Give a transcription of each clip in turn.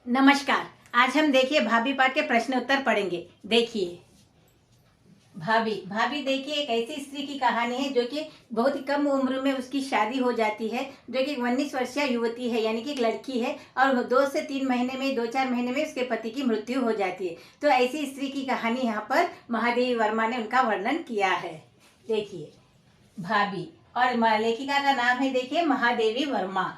नमस्कार। आज हम देखिए भाभी पाठ के प्रश्न उत्तर पढ़ेंगे। देखिए भाभी भाभी देखिए एक ऐसी स्त्री की कहानी है जो कि बहुत ही कम उम्र में उसकी शादी हो जाती है, जो कि 19 वर्षीय युवती है, यानी कि एक लड़की है। और 2 से 3 महीने में 2-4 महीने में उसके पति की मृत्यु हो जाती है। तो ऐसी स्त्री की कहानी यहाँ पर महादेवी वर्मा ने उनका वर्णन किया है। देखिए भाभी, और लेखिका का नाम है देखिए महादेवी वर्मा।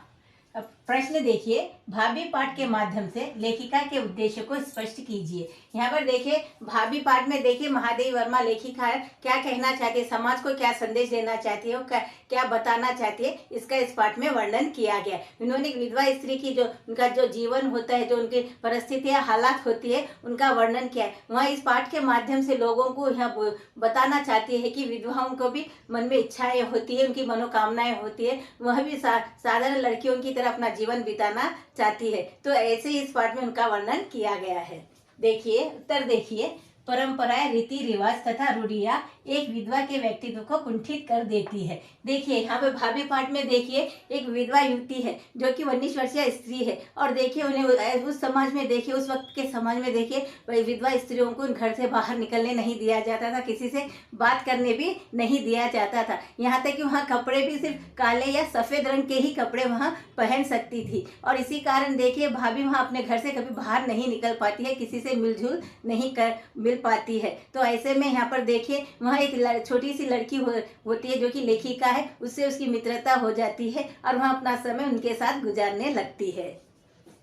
अब प्रश्न देखिए, भाभी पाठ के माध्यम से लेखिका के उद्देश्य को स्पष्ट कीजिए। यहाँ पर देखिए भाभी पाठ में देखिए महादेवी वर्मा लेखिका क्या कहना चाहती है, समाज को क्या संदेश देना चाहती है, क्या बताना चाहती है, इसका इस पाठ में वर्णन किया गया। उन्होंने विधवा स्त्री की जो उनका जो जीवन होता है, जो उनकी परिस्थितियाँ हालात होती है, उनका वर्णन किया है। वह इस पाठ के माध्यम से लोगों को यहाँ बताना चाहती है कि विधवाओं को भी मन में इच्छाएं होती है, उनकी मनोकामनाएं होती है, वह भी साधारण लड़कियों की तरह अपना जीवन बिताना चाहती है। तो ऐसे ही इस पाठ में उनका वर्णन किया गया है। देखिए उत्तर देखिए, परंपराएं, रीति रिवाज तथा रूढ़ियां एक विधवा के व्यक्तित्व को कुंठित कर देती है। देखिए यहाँ पे भाभी पाठ में देखिए एक विधवा युवती है जो कि 19 वर्षीय स्त्री है, और देखिए उन्हें उस समाज में देखिए, उस वक्त के समाज में देखिए विधवा स्त्रियों को घर से बाहर निकलने नहीं दिया जाता था, किसी से बात करने भी नहीं दिया जाता था। यहाँ तक कि वहाँ कपड़े भी सिर्फ काले या सफ़ेद रंग के ही कपड़े वहाँ पहन सकती थी, और इसी कारण देखिए भाभी वहाँ अपने घर से कभी बाहर नहीं निकल पाती है, किसी से मिलजुल नहीं कर मिल पाती है। तो ऐसे में यहाँ पर देखिए वहाँ एक छोटी सी लड़की होती है जो कि लेखिका है, उससे उसकी मित्रता हो जाती है और वहाँ अपना समय उनके साथ गुजारने लगती है।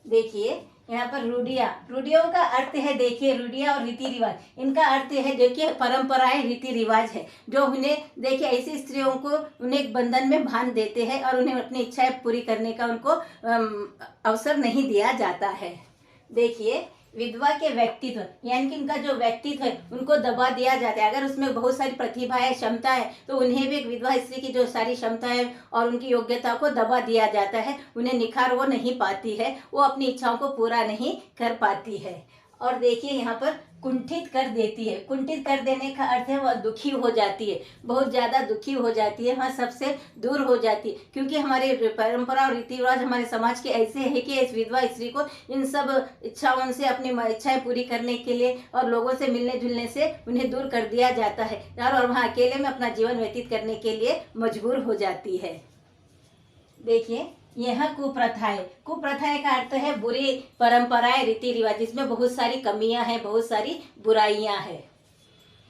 देखिए यहाँ पर रूढ़ियों का अर्थ है, देखिए रूढ़ियाँ और रीति रिवाज, इनका अर्थ है जो कि परंपराएं, रीति रिवाज है जो उन्हें देखिए ऐसी स्त्रियों को उन्हें एक बंधन में बांध देते हैं और उन्हें अपनी इच्छाएं पूरी करने का उनको अवसर नहीं दिया जाता है। देखिए विधवा के व्यक्तित्व, यानी कि उनका जो व्यक्तित्व है उनको दबा दिया जाता है। अगर उसमें बहुत सारी प्रतिभा है, क्षमता है, तो उन्हें भी एक विधवा स्त्री की जो सारी क्षमता है और उनकी योग्यता को दबा दिया जाता है, उन्हें निखार वो नहीं पाती है, वो अपनी इच्छाओं को पूरा नहीं कर पाती है। और देखिए यहाँ पर कुंठित कर देती है, कुंठित कर देने का अर्थ है वह दुखी हो जाती है, बहुत ज़्यादा दुखी हो जाती है, वह सबसे दूर हो जाती है। क्योंकि हमारे परंपरा और रीति रिवाज हमारे समाज के ऐसे है कि इस विधवा स्त्री को इन सब इच्छाओं से, अपनी इच्छाएं पूरी करने के लिए और लोगों से मिलने जुलने से उन्हें दूर कर दिया जाता है, और वहाँ अकेले में अपना जीवन व्यतीत करने के लिए मजबूर हो जाती है। देखिए यह कुप्रथाएं, कुप्रथाएं का अर्थ है बुरी परंपराएं, रीति रिवाज, जिसमें बहुत सारी कमियां हैं, बहुत सारी बुराइयां हैं।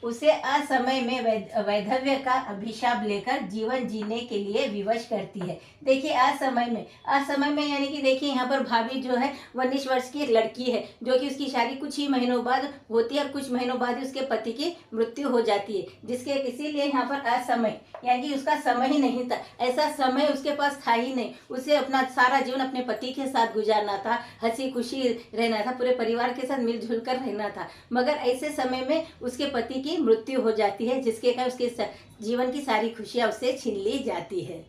उसे असमय में वैधव्य का अभिशाप लेकर जीवन जीने के लिए विवश करती है। देखिए असमय में यानी कि देखिए यहाँ पर भाभी जो है 19 वर्ष की लड़की है जो कि उसकी शादी कुछ ही महीनों बाद होती है और कुछ महीनों बाद उसके पति की मृत्यु हो जाती है, जिसके इसीलिए यहाँ पर असमय यानी कि उसका समय ही नहीं था, ऐसा समय उसके पास था ही नहीं। उसे अपना सारा जीवन अपने पति के साथ गुजारना था, हंसी खुशी रहना था, पूरे परिवार के साथ मिलजुल कर रहना था, मगर ऐसे समय में उसके पति की मृत्यु हो जाती है, जिसके कारण उसके जीवन की सारी खुशियां उससे छीन ली जाती है।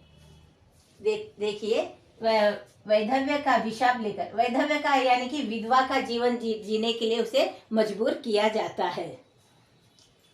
देखिए वैधव्य का अभिशाप लेकर, वैधव्य का यानी कि विधवा का जीवन जीने के लिए उसे मजबूर किया जाता है।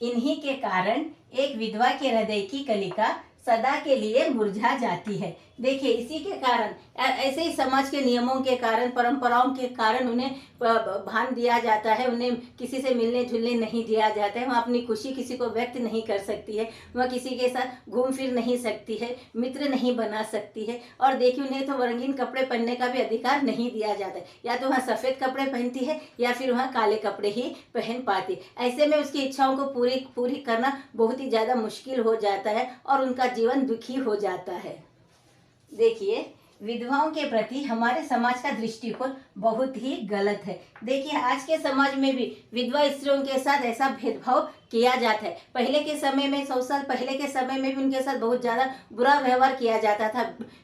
इन्हीं के कारण एक विधवा के हृदय की कलिका सदा के लिए मुरझा जाती है। देखिए इसी के कारण, ऐसे ही समाज के नियमों के कारण, परंपराओं के कारण उन्हें भान दिया जाता है, उन्हें किसी से मिलने जुलने नहीं दिया जाता है, वह अपनी खुशी किसी को व्यक्त नहीं कर सकती है, वह किसी के साथ घूम फिर नहीं सकती है, मित्र नहीं बना सकती है। और देखिए उन्हें तो रंगीन कपड़े पहनने का भी अधिकार नहीं दिया जाता है, या तो वह सफ़ेद कपड़े पहनती है या फिर वह काले कपड़े ही पहन पाती। ऐसे में उसकी इच्छाओं को पूरी करना बहुत ही ज़्यादा मुश्किल हो जाता है और उनका जीवन दुखी हो जाता है। देखिए विधवाओं के प्रति हमारे समाज का दृष्टिकोण बहुत ही गलत है। देखिए आज के समाज में भी विधवा स्त्रियों के साथ ऐसा भेदभाव किया जाता है। पहले के समय में, 100 साल पहले के समय में भी उनके साथ बहुत ज़्यादा बुरा व्यवहार किया जाता था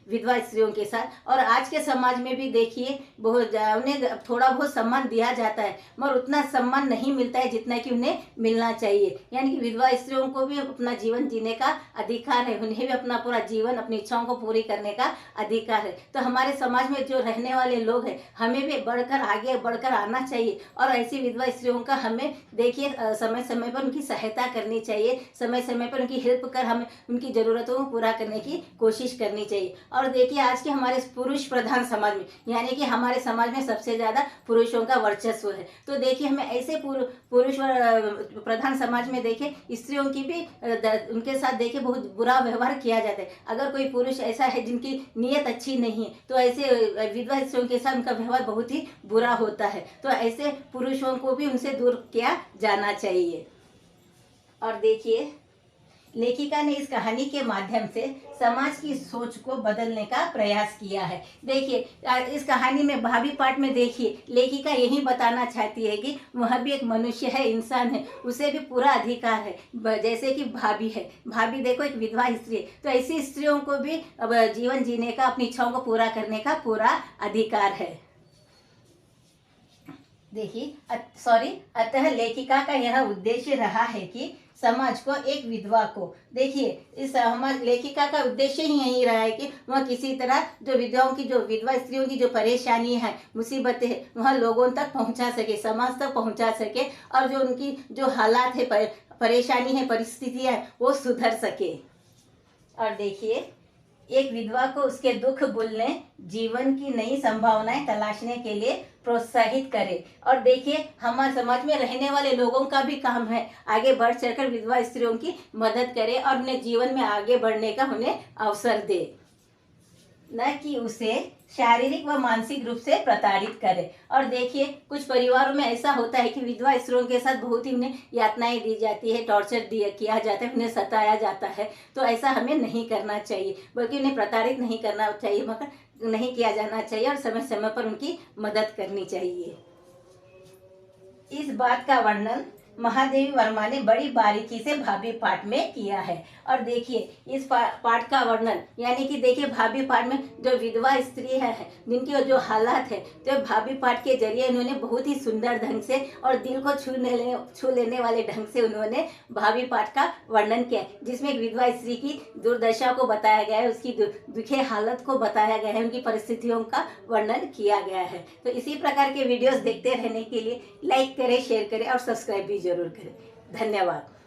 विधवा स्त्रियों के साथ, और आज के समाज में भी देखिए बहुत उन्हें थोड़ा बहुत सम्मान दिया जाता है, मगर उतना सम्मान नहीं मिलता है जितना कि उन्हें मिलना चाहिए। यानी कि विधवा स्त्रियों को भी अपना जीवन जीने का अधिकार है, उन्हें भी अपना पूरा जीवन अपनी इच्छाओं को पूरी करने का अधिकार अधिकार है। तो हमारे समाज में जो रहने वाले लोग हैं, हमें भी बढ़कर आगे बढ़कर आना चाहिए और ऐसी विधवा स्त्रियों का हमें देखिए समय समय पर उनकी सहायता करनी चाहिए, समय समय पर उनकी हेल्प कर हमें उनकी ज़रूरतों को पूरा करने की कोशिश करनी चाहिए। और देखिए आज के हमारे पुरुष प्रधान समाज में, यानी कि हमारे समाज में सबसे ज़्यादा पुरुषों का वर्चस्व है। तो देखिए हमें ऐसे पुरुष प्रधान समाज में देखिए स्त्रियों की भी उनके साथ देखिए बहुत बुरा व्यवहार किया जाता है। अगर कोई पुरुष ऐसा है जिनकी नीयत अच्छी नहीं है, तो ऐसे विधवा स्त्रियों के साथ उनका व्यवहार बहुत ही बुरा होता है। तो ऐसे पुरुषों को भी उनसे दूर किया जाना चाहिए। और देखिए लेखिका ने इस कहानी के माध्यम से समाज की सोच को बदलने का प्रयास किया है। देखिए इस कहानी में भाभी पाठ में देखिए लेखिका यही बताना चाहती है कि वह भी एक मनुष्य है, इंसान है, उसे भी पूरा अधिकार है जैसे कि भाभी है। भाभी देखो एक विधवा स्त्री है, तो ऐसी स्त्रियों को भी अब जीवन जीने का, अपनी इच्छाओं को पूरा करने का पूरा अधिकार है। देखिए अतः लेखिका का यह उद्देश्य रहा है कि समाज को एक विधवा को, देखिए इस हमारे लेखिका का उद्देश्य ही यही रहा है कि वह किसी तरह जो विधवाओं की, जो विधवा स्त्रियों की जो परेशानी है, मुसीबतें हैं, वह लोगों तक पहुंचा सके, समाज तक पहुंचा सके और जो उनकी जो हालात है, परेशानी है, परिस्थितियाँ है, वो सुधर सके। और देखिए एक विधवा को उसके दुख भूलने, जीवन की नई संभावनाएं तलाशने के लिए प्रोत्साहित करे। और देखिए हमारे समाज में रहने वाले लोगों का भी काम है आगे बढ़ चढ़कर विधवा स्त्रियों की मदद करे और उन्हें जीवन में आगे बढ़ने का उन्हें अवसर दे, न कि उसे शारीरिक व मानसिक रूप से प्रताड़ित करे। और देखिए कुछ परिवारों में ऐसा होता है कि विधवा स्त्रियों के साथ बहुत ही उन्हें यातनाएं दी जाती है, टॉर्चर किया जाता है, उन्हें सताया जाता है। तो ऐसा हमें नहीं करना चाहिए, बल्कि उन्हें प्रताड़ित नहीं करना चाहिए, मगर नहीं किया जाना चाहिए और समय समय पर उनकी मदद करनी चाहिए। इस बात का वर्णन महादेवी वर्मा ने बड़ी बारीकी से भाभी पाठ में किया है। और देखिए इस पाठ का वर्णन, यानी कि देखिए भाभी पाठ में जो विधवा स्त्री है जिनकी जो हालात है, तो भाभी पाठ के जरिए उन्होंने बहुत ही सुंदर ढंग से और दिल को छू लेने वाले ढंग से उन्होंने भाभी पाठ का वर्णन किया, जिसमें एक विधवा स्त्री की दुर्दशा को बताया गया है, उसकी दुखे हालत को बताया गया है, उनकी परिस्थितियों का वर्णन किया गया है। तो इसी प्रकार के वीडियोस देखते रहने के लिए लाइक करें, शेयर करें और सब्सक्राइब भी जरूर करें। धन्यवाद।